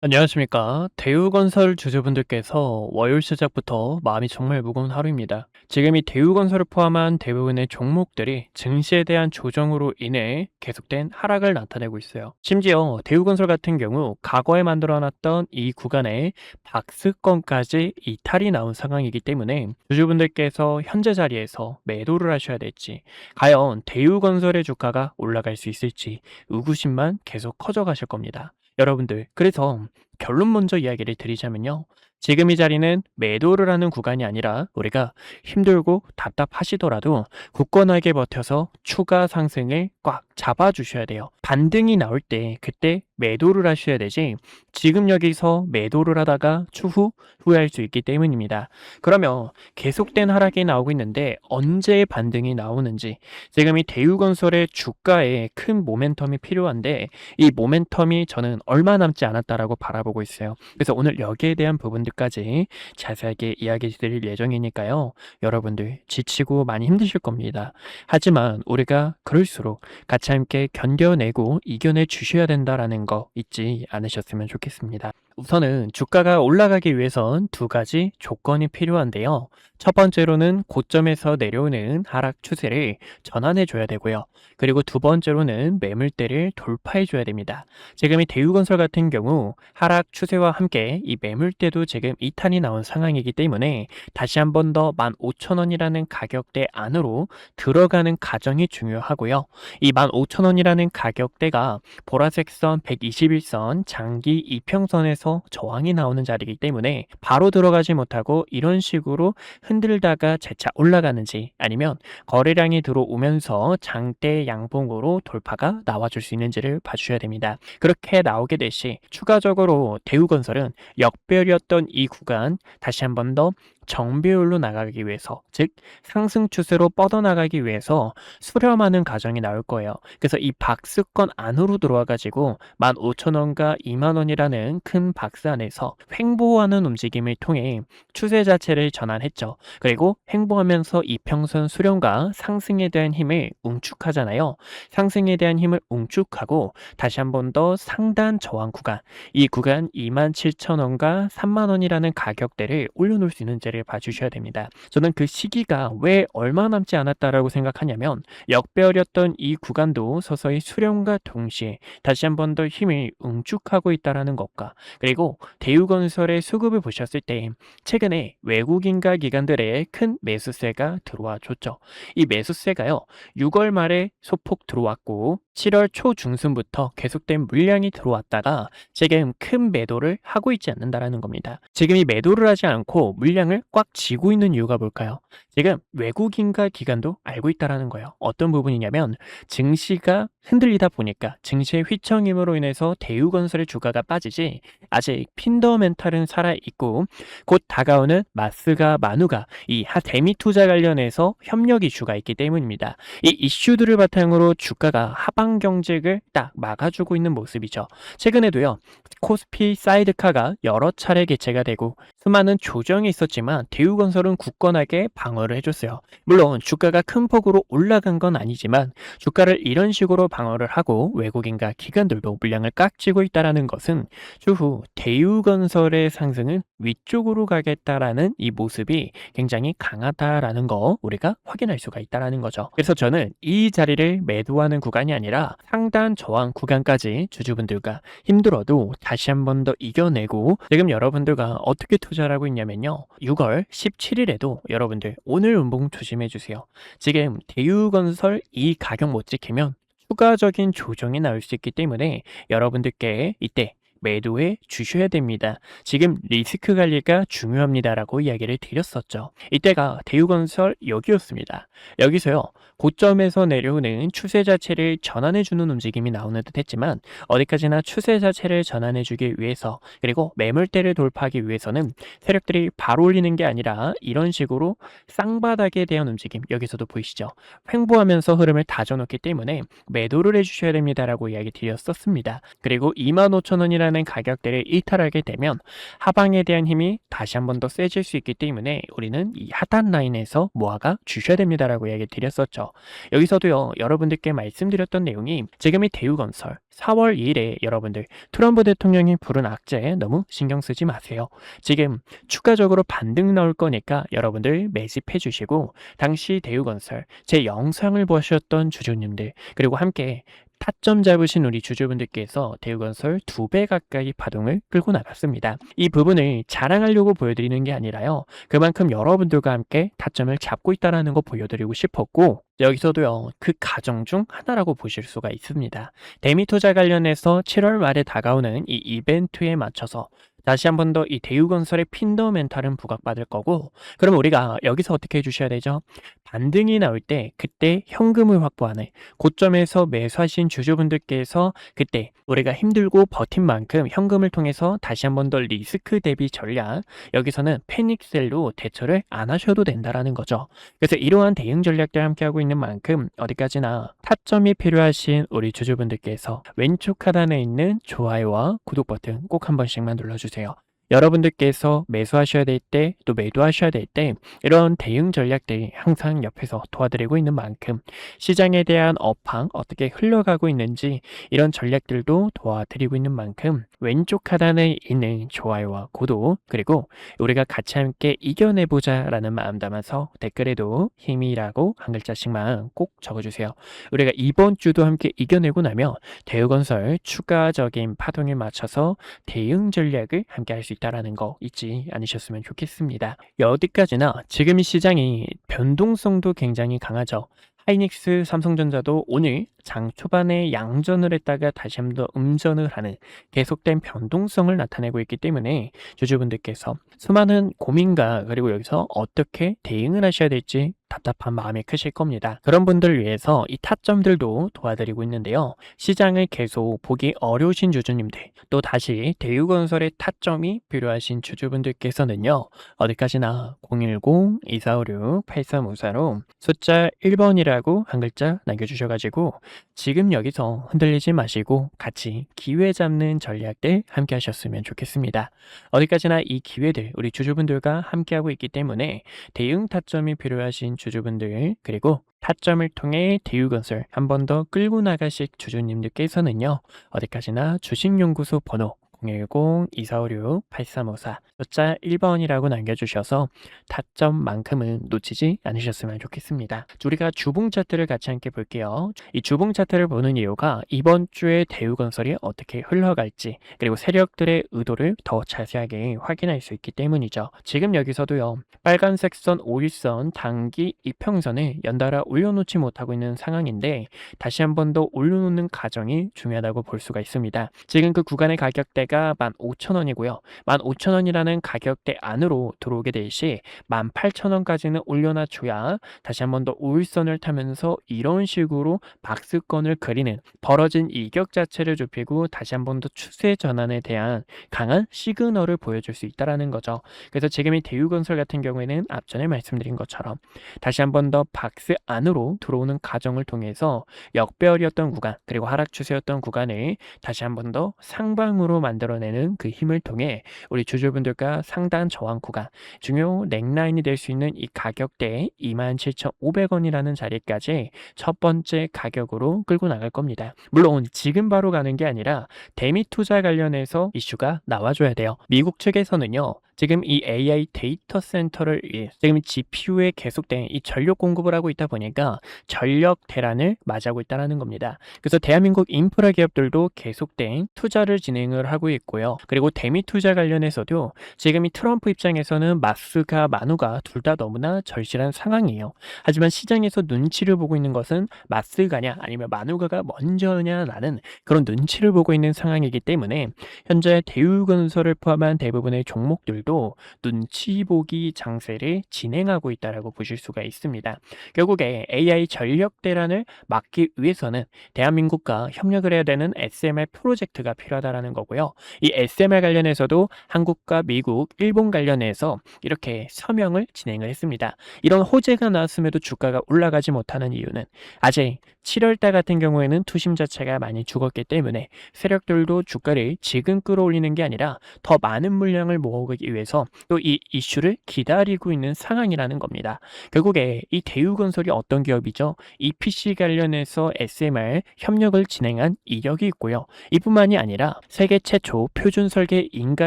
안녕하십니까. 대우건설 주주분들께서 월요일 시작부터 마음이 정말 무거운 하루입니다. 지금 이 대우건설을 포함한 대부분의 종목들이 증시에 대한 조정으로 인해 계속된 하락을 나타내고 있어요. 심지어 대우건설 같은 경우 과거에 만들어놨던 이 구간에 박스권까지 이탈이 나온 상황이기 때문에 주주분들께서 현재 자리에서 매도를 하셔야 될지, 과연 대우건설의 주가가 올라갈 수 있을지 의구심만 계속 커져가실 겁니다. 여러분들, 그래서 결론 먼저 이야기를 드리자면요. 지금 이 자리는 매도를 하는 구간이 아니라 우리가 힘들고 답답하시더라도 굳건하게 버텨서 추가 상승을 꽉 잡아주셔야 돼요. 반등이 나올 때 그때 매도를 하셔야 되지, 지금 여기서 매도를 하다가 추후 후회할 수 있기 때문입니다. 그러면 계속된 하락이 나오고 있는데 언제 반등이 나오는지, 지금 이 대우건설의 주가에 큰 모멘텀이 필요한데 이 모멘텀이 저는 얼마 남지 않았다라고 바라보고 있어요. 그래서 오늘 여기에 대한 부분들까지 자세하게 이야기 드릴 예정이니까요. 여러분들 지치고 많이 힘드실 겁니다. 하지만 우리가 그럴수록 같이 함께 견뎌내고 이겨내 주셔야 된다라는 거 잊지 않으셨으면 좋겠습니다. 우선은 주가가 올라가기 위해선 두 가지 조건이 필요한데요. 첫 번째로는 고점에서 내려오는 하락 추세를 전환해 줘야 되고요. 그리고 두 번째로는 매물대를 돌파해 줘야 됩니다. 지금 이 대우건설 같은 경우 하락 추세와 함께 이 매물대도 지금 이탄이 나온 상황이기 때문에 다시 한 번 더 15,000원이라는 가격대 안으로 들어가는 과정이 중요하고요. 이 15,000원이라는 가격대가 보라색 선 121선 장기 이평선에서 저항이 나오는 자리이기 때문에 바로 들어가지 못하고 이런 식으로 흔들다가 재차 올라가는지, 아니면 거래량이 들어오면서 장대 양봉으로 돌파가 나와줄 수 있는지를 봐주셔야 됩니다. 그렇게 나오게 될 시 추가적으로 대우건설은 역별이었던 이 구간 다시 한 번 더 정배율로 나가기 위해서, 즉 상승 추세로 뻗어나가기 위해서 수렴하는 과정이 나올 거예요. 그래서 이 박스권 안으로 들어와 가지고 15,000원과 20,000원이라는 큰 박스 안에서 횡보하는 움직임을 통해 추세 자체를 전환했죠. 그리고 횡보하면서 이평선 수렴과 상승에 대한 힘을 응축하잖아요. 상승에 대한 힘을 응축하고 다시 한 번 더 상단 저항 구간, 이 구간 27,000원과 30,000원이라는 가격대를 올려놓을 수 있는지를 봐주셔야 됩니다. 저는 그 시기가 왜 얼마 남지 않았다라고 생각하냐면, 역배열이었던 이 구간도 서서히 수렴과 동시에 다시 한 번 더 힘을 응축하고 있다라는 것과, 그리고 대우건설의 수급을 보셨을 때 최근에 외국인과 기관들의 큰 매수세가 들어와 줬죠. 이 매수세가요, 6월 말에 소폭 들어왔고 7월 초 중순부터 계속된 물량이 들어왔다가 지금 큰 매도를 하고 있지 않는다라는 겁니다. 지금 이 매도를 하지 않고 물량을 꽉 쥐고 있는 이유가 뭘까요? 지금 외국인과 기관도 알고 있다라는 거예요. 어떤 부분이냐면, 증시가 흔들리다 보니까 증시의 휘청임으로 인해서 대우건설의 주가가 빠지지, 아직 핀더멘탈은 살아있고 곧 다가오는 마스가 마누가 이 대미 투자 관련해서 협력 이슈가 있기 때문입니다. 이 이슈들을 바탕으로 주가가 하방 경직을 딱 막아주고 있는 모습이죠. 최근에도요, 코스피 사이드카가 여러 차례 개최가 되고 수많은 조정이 있었지만 대우건설은 굳건하게 방어를 해줬어요. 물론 주가가 큰 폭으로 올라간 건 아니지만 주가를 이런 식으로 방어를 하고 외국인과 기관들도 물량을 깍쥐고 있다는 것은 추후 대우건설의 상승은 위쪽으로 가겠다라는 이 모습이 굉장히 강하다라는 거 우리가 확인할 수가 있다는 거죠. 그래서 저는 이 자리를 매도하는 구간이 아니라 상단 저항 구간까지 주주분들과 힘들어도 다시 한 번 더 이겨내고, 지금 여러분들과 어떻게 투자를 하고 있냐면요, 6월 17일에도 여러분들 오늘 운봉 조심해 주세요. 지금 대우건설 이 가격 못 지키면 추가적인 조정이 나올 수 있기 때문에 여러분들께 이때 매도해 주셔야 됩니다. 지금 리스크 관리가 중요합니다라고 이야기를 드렸었죠. 이때가 대우건설 여기였습니다. 여기서요, 고점에서 내려오는 추세 자체를 전환해주는 움직임이 나오는 듯 했지만, 어디까지나 추세 자체를 전환해주기 위해서, 그리고 매물대를 돌파하기 위해서는 세력들이 바로 올리는 게 아니라 이런 식으로 쌍바닥에 대한 움직임, 여기서도 보이시죠? 횡보하면서 흐름을 다져놓기 때문에 매도를 해주셔야 됩니다라고 이야기 드렸었습니다. 그리고 25,000원이라는 올라가는 가격대를 이탈하게 되면 하방에 대한 힘이 다시 한 번 더 세질 수 있기 때문에 우리는 이 하단 라인에서 모아가 주셔야 됩니다라고 얘기 드렸었죠. 여기서도요, 여러분들께 말씀드렸던 내용이 지금 이 대우건설 4월 2일에 여러분들 트럼프 대통령이 부른 악재 너무 신경 쓰지 마세요. 지금 추가적으로 반등 나올 거니까 여러분들 매집해 주시고, 당시 대우건설 제 영상을 보셨던 주주님들 그리고 함께 타점 잡으신 우리 주주분들께서 대우건설 2배 가까이 파동을 끌고 나갔습니다. 이 부분을 자랑하려고 보여드리는 게 아니라요, 그만큼 여러분들과 함께 타점을 잡고 있다는 거 보여드리고 싶었고, 여기서도요, 그 과정 중 하나라고 보실 수가 있습니다. 대미투자 관련해서 7월 말에 다가오는 이 이벤트에 맞춰서 다시 한 번 더 이 대우건설의 핀더멘탈은 부각받을 거고, 그럼 우리가 여기서 어떻게 해주셔야 되죠? 반등이 나올 때 그때 현금을 확보하는 고점에서 매수하신 주주분들께서 그때 우리가 힘들고 버틴 만큼 현금을 통해서 다시 한 번 더 리스크 대비 전략, 여기서는 패닉셀로 대처를 안 하셔도 된다라는 거죠. 그래서 이러한 대응 전략들 함께하고 있는 만큼 어디까지나 타점이 필요하신 우리 주주분들께서 왼쪽 하단에 있는 좋아요와 구독 버튼 꼭 한 번씩만 눌러주세요. 여러분들께서 매수하셔야 될 때, 또 매도하셔야 될 때 이런 대응 전략들이 항상 옆에서 도와드리고 있는 만큼 시장에 대한 업황 어떻게 흘러가고 있는지 이런 전략들도 도와드리고 있는 만큼 왼쪽 하단에 있는 좋아요와 구독, 그리고 우리가 같이 함께 이겨내보자 라는 마음 담아서 댓글에도 힘이라고 한 글자씩만 꼭 적어주세요. 우리가 이번 주도 함께 이겨내고 나면 대우건설 추가적인 파동에 맞춰서 대응 전략을 함께 할 수 있다는 거 잊지 않으셨으면 좋겠습니다. 어디까지나 지금 이 시장이 변동성도 굉장히 강하죠. 하이닉스, 삼성전자도 오늘 장 초반에 양전을 했다가 다시 한번 더 음전을 하는 계속된 변동성을 나타내고 있기 때문에 주주분들께서 수많은 고민과 그리고 여기서 어떻게 대응을 하셔야 될지 답답한 마음이 크실 겁니다. 그런 분들을 위해서 이 타점들도 도와드리고 있는데요. 시장을 계속 보기 어려우신 주주님들, 또 다시 대우건설의 타점이 필요하신 주주분들께서는요, 어디까지나 010-2456-8354로 숫자 1번이라고 한 글자 남겨주셔가지고 지금 여기서 흔들리지 마시고 같이 기회 잡는 전략들 함께 하셨으면 좋겠습니다. 어디까지나 이 기회들 우리 주주분들과 함께하고 있기 때문에 대응 타점이 필요하신 주주분들, 그리고 타점을 통해 대우건설 한 번 더 끌고 나가실 주주님들께서는요, 어디까지나 주식연구소 번호 010-2456-8354 숫자 1번이라고 남겨주셔서 타점만큼은 놓치지 않으셨으면 좋겠습니다. 우리가 주봉 차트를 같이 함께 볼게요. 이 주봉 차트를 보는 이유가 이번 주에 대우건설이 어떻게 흘러갈지, 그리고 세력들의 의도를 더 자세하게 확인할 수 있기 때문이죠. 지금 여기서도요, 빨간색 선 5일선 단기 이평선을 연달아 올려놓지 못하고 있는 상황인데 다시 한 번 더 올려놓는 과정이 중요하다고 볼 수가 있습니다. 지금 그 구간의 가격대가 15,000원이고요. 15,000원이라는 가격대 안으로 들어오게 될 시 18,000원까지는 올려놔줘야 다시 한 번 더 5일선을 타면서 이런 식으로 박스권을 그리는 벌어진 이격 자체를 좁히고 다시 한 번 더 추세 전환에 대한 강한 시그널을 보여줄 수 있다는 거죠. 그래서 지금 이 대우건설 같은 경우에는 앞전에 말씀드린 것처럼 다시 한 번 더 박스 안으로 들어오는 과정을 통해서 역배열이었던 구간, 그리고 하락 추세였던 구간을 다시 한 번 더 상방으로 만들어내는 그 힘을 통해 우리 주주분들과 상단 저항 구간, 중요 넥라인이 될 수 있는 이 가격대 27,500원이라는 자리까지 첫 번째 가격으로 끌고 나갈 겁니다. 물론 지금 바로 가는 게 아니라 대미 투자 관련해서 이슈가 나와줘야 돼요. 미국 측에서는요, 지금 이 AI 데이터 센터를 위해 지금 GPU에 계속된 이 전력 공급을 하고 있다 보니까 전력 대란을 맞이하고 있다는 겁니다. 그래서 대한민국 인프라 기업들도 계속된 투자를 진행을 하고 있고요. 그리고 대미 투자 관련해서도 지금 이 트럼프 입장에서는 마스가 마누가 둘 다 너무나 절실한 상황이에요. 하지만 시장에서 눈치를 보고 있는 것은 마스가냐 아니면 마누가가 먼저냐라는 그런 눈치를 보고 있는 상황이기 때문에 현재 대우건설을 포함한 대부분의 종목들도 주주분들도 눈치 보기 장세를 진행하고 있다라고 보실 수가 있습니다. 결국에 AI 전력 대란을 막기 위해서는 대한민국과 협력을 해야 되는 SMR 프로젝트가 필요하다라는 거고요. 이 SMR 관련해서도 한국과 미국, 일본 관련해서 이렇게 서명을 진행을 했습니다. 이런 호재가 나왔음에도 주가가 올라가지 못하는 이유는 아직 7월달 같은 경우에는 투심 자체가 많이 죽었기 때문에 세력들도 주가를 지금 끌어올리는 게 아니라 더 많은 물량을 모으기 위해서 또 이 이슈를 기다리고 있는 상황이라는 겁니다. 결국에 이 대우건설이 어떤 기업이죠? EPC 관련해서 SMR 협력을 진행한 이력이 있고요. 이뿐만이 아니라 세계 최초 표준 설계 인가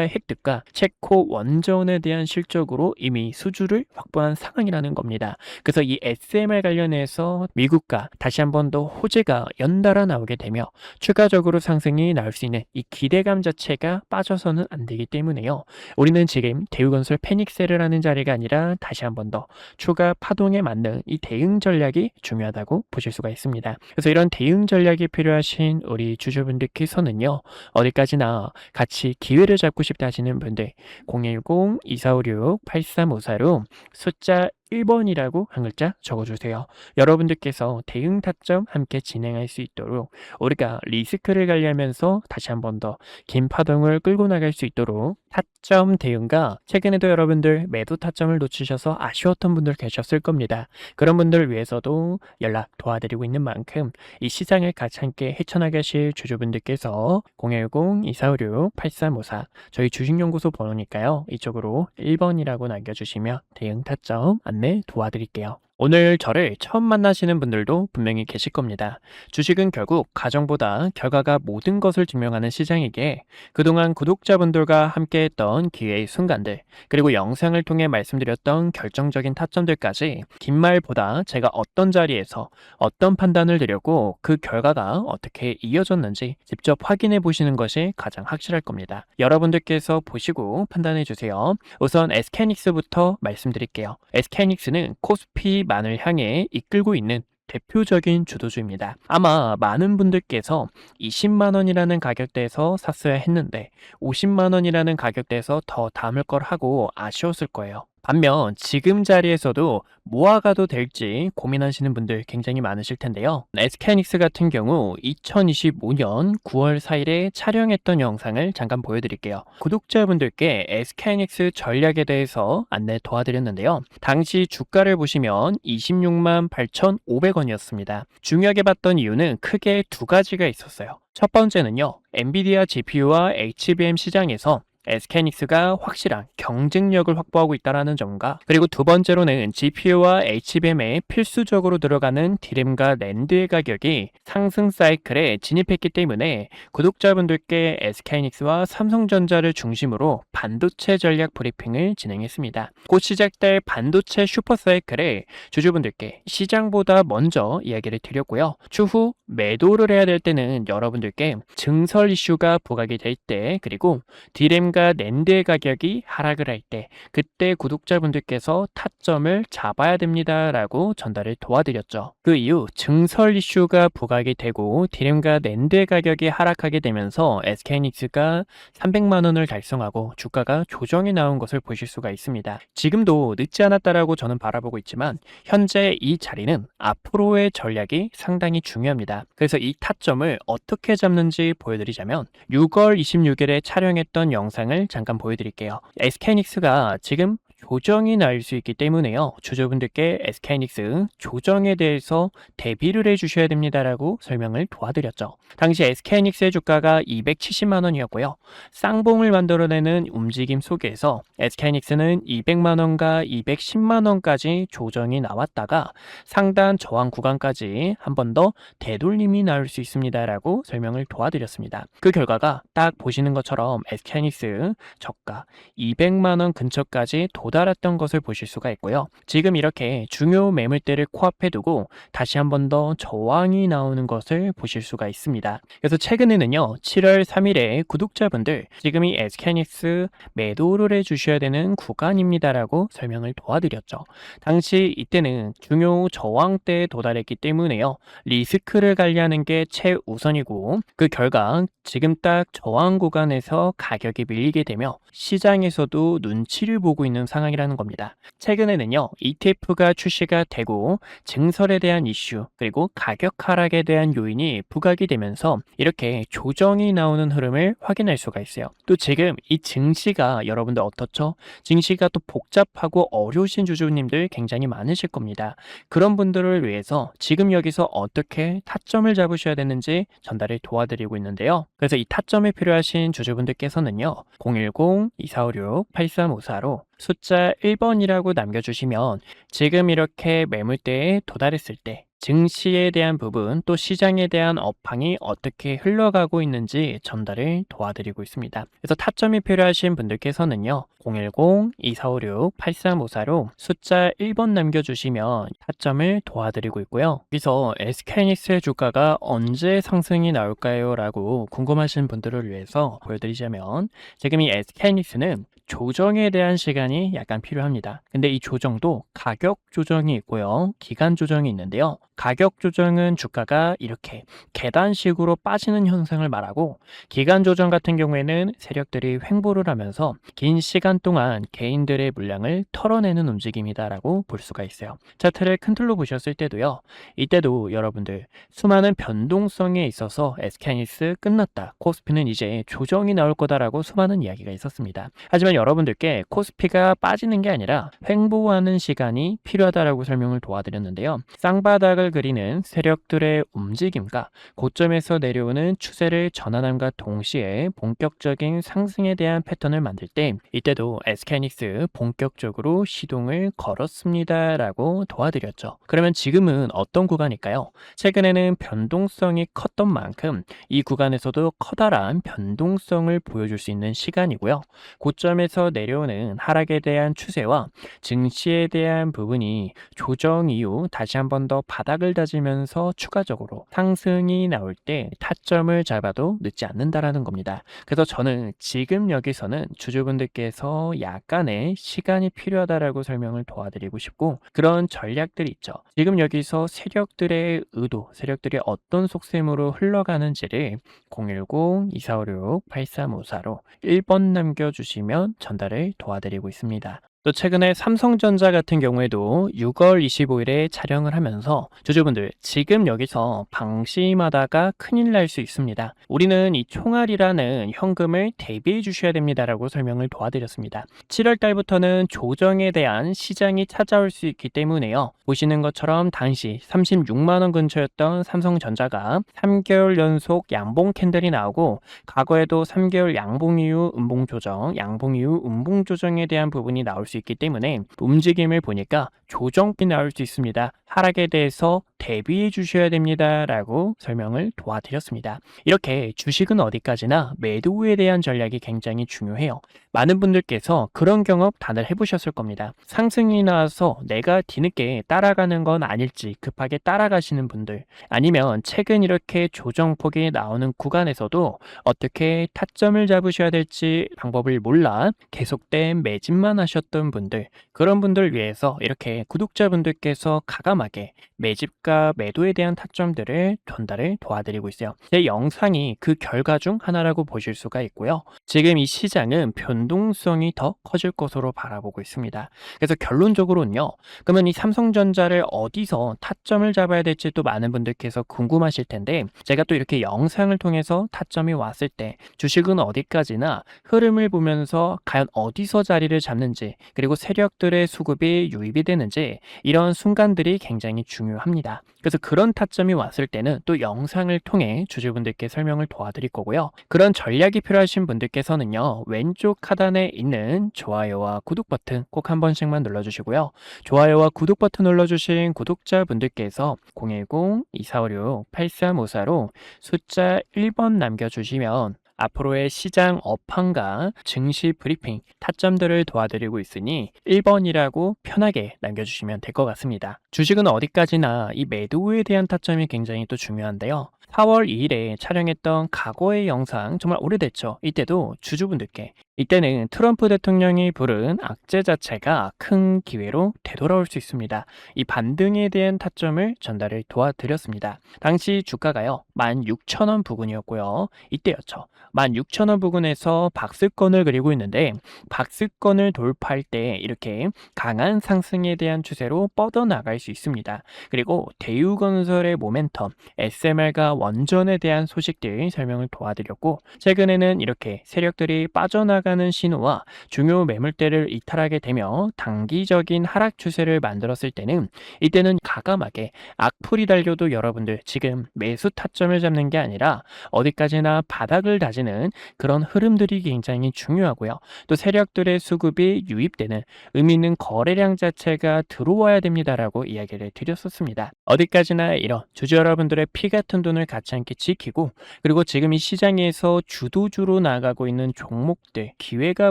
획득과 체코 원전에 대한 실적으로 이미 수주를 확보한 상황이라는 겁니다. 그래서 이 SMR 관련해서 미국과 다시 한 번 더 호재가 연달아 나오게 되며 추가적으로 상승이 나올 수 있는 이 기대감 자체가 빠져서는 안 되기 때문에요. 우리는 지금 대우건설 패닉셀을 하는 자리가 아니라 다시 한 번 더 추가 파동에 맞는 이 대응 전략이 중요하다고 보실 수가 있습니다. 그래서 이런 대응 전략이 필요하신 우리 주주분들께서는요, 어디까지나 같이 기회를 잡고 싶다 하시는 분들 010-2456-8354로 숫자 1번이라고 한 글자 적어주세요. 여러분들께서 대응 타점 함께 진행할 수 있도록 우리가 리스크를 관리하면서 다시 한 번 더 긴 파동을 끌고 나갈 수 있도록 타점 대응과 최근에도 여러분들 매도 타점을 놓치셔서 아쉬웠던 분들 계셨을 겁니다. 그런 분들을 위해서도 연락 도와드리고 있는 만큼 이 시장을 같이 함께 헤쳐나가실 주주분들께서 010-2456-8354 저희 주식연구소 번호니까요. 이쪽으로 1번이라고 남겨주시면 대응 타점 안내 도와드릴게요. 오늘 저를 처음 만나시는 분들도 분명히 계실 겁니다. 주식은 결국 가정보다 결과가 모든 것을 증명하는 시장이기에 그동안 구독자분들과 함께했던 기회의 순간들, 그리고 영상을 통해 말씀드렸던 결정적인 타점들까지 긴 말보다 제가 어떤 자리에서 어떤 판단을 드렸고 그 결과가 어떻게 이어졌는지 직접 확인해 보시는 것이 가장 확실할 겁니다. 여러분들께서 보시고 판단해 주세요. 우선 SK하이닉스부터 말씀드릴게요. SK하이닉스는 코스피 만을 향해 이끌고 있는 대표적인 주도주입니다. 아마 많은 분들께서 20만원이라는 가격대에서 샀어야 했는데 50만원이라는 가격대에서 더 담을 걸 하고 아쉬웠을 거예요. 반면 지금 자리에서도 모아가도 될지 고민하시는 분들 굉장히 많으실 텐데요. SK하이닉스 같은 경우 2025년 9월 4일에 촬영했던 영상을 잠깐 보여드릴게요. 구독자분들께 SK하이닉스 전략에 대해서 안내 도와드렸는데요. 당시 주가를 보시면 26만 8,500원이었습니다. 중요하게 봤던 이유는 크게 두 가지가 있었어요. 첫 번째는요, 엔비디아 GPU와 HBM 시장에서 SK하이닉스가 확실한 경쟁력을 확보하고 있다는 점과, 그리고 두 번째로는 GPU와 HBM에 필수적으로 들어가는 디램과 낸드의 가격이 상승 사이클에 진입했기 때문에 구독자분들께 SK하이닉스와 삼성전자를 중심으로 반도체 전략 브리핑을 진행했습니다. 곧 시작될 반도체 슈퍼 사이클에 주주분들께 시장보다 먼저 이야기를 드렸고요. 추후 매도를 해야 될 때는 여러분들께 증설 이슈가 부각이 될 때, 그리고 디램과 낸드의 가격이 하락을 할 때, 그때 구독자분들께서 타점을 잡아야 됩니다 라고 전달을 도와드렸죠. 그 이후 증설 이슈가 부각이 되고 디램과 낸드의 가격이 하락하게 되면서 SK하이닉스가 300만원을 달성하고 주가가 조정이 나온 것을 보실 수가 있습니다. 지금도 늦지 않았다라고 저는 바라보고 있지만 현재 이 자리는 앞으로의 전략이 상당히 중요합니다. 그래서 이 타점을 어떻게 잡는지 보여드리자면 6월 26일에 촬영했던 영상을 잠깐 보여드릴게요. SK하이닉스가 지금 조정이 날 수 있기 때문에요. 주주분들께 SK하이닉스 조정에 대해서 대비를 해주셔야 됩니다라고 설명을 도와드렸죠. 당시 SK하이닉스의 주가가 270만원이었고요. 쌍봉을 만들어내는 움직임 속에서 SK하이닉스는 200만원과 210만원까지 조정이 나왔다가 상단 저항 구간까지 한 번 더 되돌림이 나올 수 있습니다라고 설명을 도와드렸습니다. 그 결과가 딱 보시는 것처럼 SK하이닉스 저가 200만원 근처까지 도달 달았던 것을 보실 수가 있고요. 지금 이렇게 중요 매물대를 코앞에 두고 다시 한 번 더 저항이 나오는 것을 보실 수가 있습니다. 그래서 최근에는요, 7월 3일에 구독자분들 지금이 SK하이닉스 매도를 해주셔야 되는 구간입니다라고 설명을 도와드렸죠. 당시 이때는 중요 저항대에 도달했기 때문에요, 리스크를 관리하는 게 최우선이고, 그 결과 지금 딱 저항 구간에서 가격이 밀리게 되며 시장에서도 눈치를 보고 있는 상황이라는 겁니다. 최근에는요, ETF가 출시가 되고 증설에 대한 이슈, 그리고 가격 하락에 대한 요인이 부각이 되면서 이렇게 조정이 나오는 흐름을 확인할 수가 있어요. 또 지금 이 증시가 여러분들 어떻죠? 증시가 또 복잡하고 어려우신 주주님들 굉장히 많으실 겁니다. 그런 분들을 위해서 지금 여기서 어떻게 타점을 잡으셔야 되는지 전달을 도와드리고 있는데요. 그래서 이 타점이 필요하신 주주분들께서는요, 010-2456-8354로 숫자 1번이라고 남겨주시면 지금 이렇게 매물대에 도달했을 때 증시에 대한 부분, 또 시장에 대한 업황이 어떻게 흘러가고 있는지 전달을 도와드리고 있습니다. 그래서 타점이 필요하신 분들께서는요, 010-2456-8354로 숫자 1번 남겨주시면 타점을 도와드리고 있고요. 여기서 SK하이닉스의 주가가 언제 상승이 나올까요? 라고 궁금하신 분들을 위해서 보여드리자면, 지금 이 SK하이닉스는 조정에 대한 시간이 약간 필요합니다. 근데 이 조정도 가격 조정이 있고요, 기간 조정이 있는데요. 가격 조정은 주가가 이렇게 계단식으로 빠지는 현상을 말하고, 기간 조정 같은 경우에는 세력들이 횡보를 하면서 긴 시간 동안 개인들의 물량을 털어내는 움직임이다라고 볼 수가 있어요. 차트를 큰 틀로 보셨을 때도요, 이때도 여러분들 수많은 변동성에 있어서 SK하이닉스 끝났다, 코스피는 이제 조정이 나올 거다라고 수많은 이야기가 있었습니다. 하지만 여러분들께 코스피가 빠지는 게 아니라 횡보하는 시간이 필요하다라고 설명을 도와드렸는데요. 쌍바닥을 그리는 세력들의 움직임과 고점에서 내려오는 추세를 전환함과 동시에 본격적인 상승에 대한 패턴을 만들 때, 이때도 SK하이닉스 본격적으로 시동을 걸었습니다 라고 도와드렸죠. 그러면 지금은 어떤 구간일까요? 최근에는 변동성이 컸던 만큼 이 구간에서도 커다란 변동성을 보여줄 수 있는 시간이고요. 고점에서 내려오는 하락에 대한 추세와 증시에 대한 부분이 조정 이후 다시 한 번 더 바닥을 다지면서 추가적으로 상승이 나올 때 타점을 잡아도 늦지 않는다라는 겁니다. 그래서 저는 지금 여기서는 주주분들께서 약간의 시간이 필요하다라고 설명을 도와드리고 싶고, 그런 전략들이 있죠. 지금 여기서 세력들의 의도, 세력들이 어떤 속셈으로 흘러가는지를 010-2456-8354로 1번 남겨주시면 전달을 도와드리고 있습니다. 또 최근에 삼성전자 같은 경우에도 6월 25일에 촬영을 하면서 주주분들 지금 여기서 방심하다가 큰일 날 수 있습니다. 우리는 이 총알이라는 현금을 대비해 주셔야 됩니다라고 설명을 도와드렸습니다. 7월 달부터는 조정에 대한 시장이 찾아올 수 있기 때문에요. 보시는 것처럼 당시 36만 원 근처였던 삼성전자가 3개월 연속 양봉 캔들이 나오고, 과거에도 3개월 양봉 이후 음봉 조정, 양봉 이후 음봉 조정에 대한 부분이 나올 수 있기 때문에 움직임을 보니까 조정이 나올 수 있습니다. 하락에 대해서 대비해 주셔야 됩니다 라고 설명을 도와드렸습니다. 이렇게 주식은 어디까지나 매도에 대한 전략이 굉장히 중요해요. 많은 분들께서 그런 경험 다들 해보셨을 겁니다. 상승이 나와서 내가 뒤늦게 따라가는 건 아닐지 급하게 따라가시는 분들, 아니면 최근 이렇게 조정폭이 나오는 구간에서도 어떻게 타점을 잡으셔야 될지 방법을 몰라 계속된 매집만 하셨던 분들, 그런 분들 위해서 이렇게 구독자분들께서 가감하게 매집과 매도에 대한 타점들을 전달을 도와드리고 있어요. 제 영상이 그 결과 중 하나라고 보실 수가 있고요. 지금 이 시장은 변동성이 더 커질 것으로 바라보고 있습니다. 그래서 결론적으로는요, 그러면 이 삼성전자를 어디서 타점을 잡아야 될지 또 많은 분들께서 궁금하실 텐데, 제가 또 이렇게 영상을 통해서 타점이 왔을 때 주식은 어디까지나 흐름을 보면서 과연 어디서 자리를 잡는지, 그리고 세력들의 수급이 유입이 되는지, 이런 순간들이 굉장히 중요합니다. 그래서 그런 타점이 왔을 때는 또 영상을 통해 주주분들께 설명을 도와드릴 거고요. 그런 전략이 필요하신 분들께서는요, 왼쪽 하단에 있는 좋아요와 구독 버튼 꼭 한 번씩만 눌러주시고요. 좋아요와 구독 버튼 눌러주신 구독자분들께서 010-2456-8354로 숫자 1번 남겨주시면 앞으로의 시장 업황과 증시 브리핑, 타점들을 도와드리고 있으니 1번이라고 편하게 남겨주시면 될 것 같습니다. 주식은 어디까지나 이 매도에 대한 타점이 굉장히 또 중요한데요. 4월 2일에 촬영했던 과거의 영상 정말 오래됐죠. 이때도 주주분들께 이때는 트럼프 대통령이 부른 악재 자체가 큰 기회로 되돌아올 수 있습니다. 이 반등에 대한 타점을 전달을 도와드렸습니다. 당시 주가가요 16,000원 부근이었고요. 이때였죠. 16,000원 부근에서 박스권을 그리고 있는데 박스권을 돌파할 때 이렇게 강한 상승에 대한 추세로 뻗어나갈 수 있습니다. 그리고 대우건설의 모멘텀, SMR과 원전에 대한 소식들 설명을 도와드렸고 최근에는 이렇게 세력들이 빠져나가는 신호와 중요 매물대를 이탈하게 되며 단기적인 하락 추세를 만들었을 때는 이때는 과감하게 악플이 달려도 여러분들 지금 매수 타점을 잡는 게 아니라 어디까지나 바닥을 다지는 그런 흐름들이 굉장히 중요하고요. 또 세력들의 수급이 유입되는 의미 있는 거래량 자체가 들어와야 됩니다라고 이야기를 드렸었습니다. 어디까지나 이런 주주 여러분들의 피 같은 돈을 갖지 않게 지키고 그리고 지금 이 시장에서 주도주로 나가고 있는 종목들, 기회가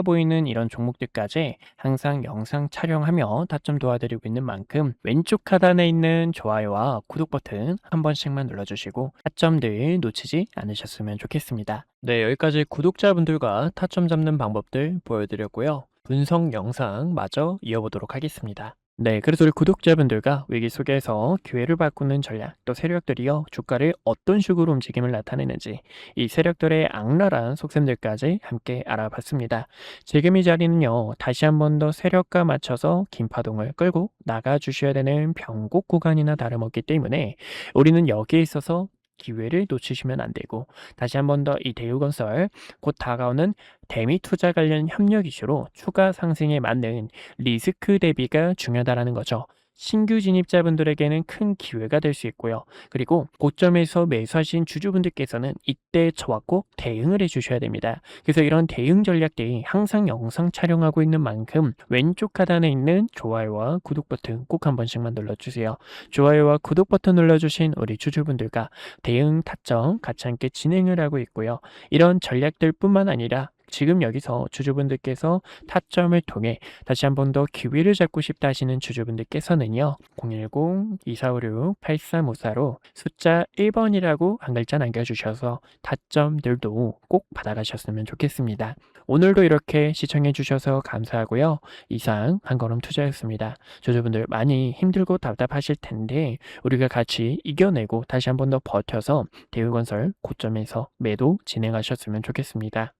보이는 이런 종목들까지 항상 영상 촬영하며 타점 도와드리고 있는 만큼 왼쪽 하단에 있는 좋아요와 구독 버튼 한 번씩만 눌러주시고 타점들 놓치지 않으셨으면 좋겠습니다. 네, 여기까지 구독자분들과 타점 잡는 방법들 보여드렸고요. 분석 영상 마저 이어보도록 하겠습니다. 네, 그래서 우리 구독자분들과 위기 속에서 기회를 바꾸는 전략, 또 세력들이요, 주가를 어떤 식으로 움직임을 나타내는지, 이 세력들의 악랄한 속셈들까지 함께 알아봤습니다. 지금 이 자리는요, 다시 한 번 더 세력과 맞춰서 긴 파동을 끌고 나가주셔야 되는 변곡 구간이나 다름없기 때문에 우리는 여기에 있어서 기회를 놓치시면 안 되고 다시 한 번 더 이 대우건설 곧 다가오는 대미 투자 관련 협력 이슈로 추가 상승에 맞는 리스크 대비가 중요하다라는 거죠. 신규 진입자분들에게는 큰 기회가 될 수 있고요. 그리고 고점에서 매수하신 주주분들께서는 이때 저와 꼭 대응을 해주셔야 됩니다. 그래서 이런 대응 전략들이 항상 영상 촬영하고 있는 만큼 왼쪽 하단에 있는 좋아요와 구독 버튼 꼭 한 번씩만 눌러주세요. 좋아요와 구독 버튼 눌러주신 우리 주주분들과 대응 타점 같이 함께 진행을 하고 있고요. 이런 전략들 뿐만 아니라 지금 여기서 주주분들께서 타점을 통해 다시 한 번 더 기회를 잡고 싶다 하시는 주주분들께서는요. 010-2456-8354로 숫자 1번이라고 한 글자 남겨주셔서 타점들도 꼭 받아가셨으면 좋겠습니다. 오늘도 이렇게 시청해 주셔서 감사하고요. 이상 한걸음 투자였습니다. 주주분들 많이 힘들고 답답하실 텐데 우리가 같이 이겨내고 다시 한 번 더 버텨서 대우건설 고점에서 매도 진행하셨으면 좋겠습니다.